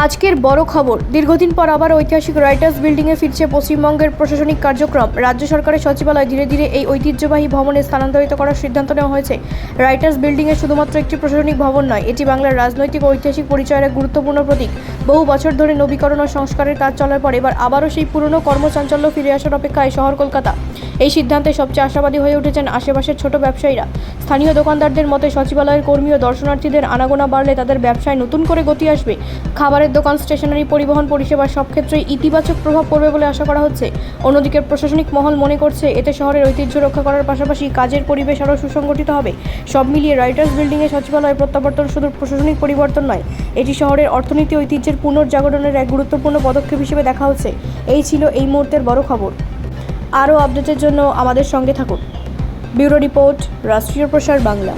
আজকের বড় খবর, দীর্ঘদিন পর আবার ঐতিহাসিক রাইটার্স বিল্ডিংয়ে ফিরছে পশ্চিমবঙ্গের প্রশাসনিক কার্যক্রম। রাজ্য সরকারের সচিবালয় ধীরে ধীরে এই ঐতিহ্যবাহী ভবনে স্থানান্তরিত করার সিদ্ধান্ত নেওয়া হয়েছে। রাইটার্স বিল্ডিংয়ে শুধুমাত্র একটি প্রশাসনিক ভবন নয়, এটি বাংলার রাজনৈতিক ও ঐতিহাসিক পরিচয়ের এক গুরুত্বপূর্ণ প্রতীক। বহু বছর ধরে নবীকরণ ও সংস্কারের কাজ চলার পর এবার আবারও সেই পুরনো কর্মচাঞ্চল্য ফিরে আসার অপেক্ষায় শহর কলকাতা। এই সিদ্ধান্তে সবচেয়ে আশাবাদী হয়ে উঠেছেন আশেপাশের ছোট ব্যবসায়ীরা। স্থানীয় দোকানদারদের মতে সচিবালয়ের কর্মী ও দর্শনার্থীদের আনাগোনা বাড়লে তাদের ব্যবসায় নতুন করে গতি আসবে। খাবারের দোকান, স্টেশনারি, পরিবহন পরিষেবা সব ক্ষেত্রেই ইতিবাচক প্রভাব পড়বে বলে আশা করা হচ্ছে। অন্যদিকে প্রশাসনিক মহল মনে করছে এতে শহরের ঐতিহ্য রক্ষা করার পাশাপাশি কাজের পরিবেশ আরও সুসংগঠিত হবে। সব মিলিয়ে রাইটার্স বিল্ডিংয়ে সচিবালয় প্রত্যাবর্তন শুধু প্রশাসনিক পরিবর্তন নয়, এটি শহরের অর্থনীতি ঐতিহ্যের পুনর্জাগরণের এক গুরুত্বপূর্ণ পদক্ষেপ হিসেবে দেখা হচ্ছে। এই ছিল এই মুহূর্তের বড় খবর। আরও আপডেটের জন্য আমাদের সঙ্গে থাকুন। ব্যুরো রিপোর্ট, রাষ্ট্রীয় প্রসার বাংলা।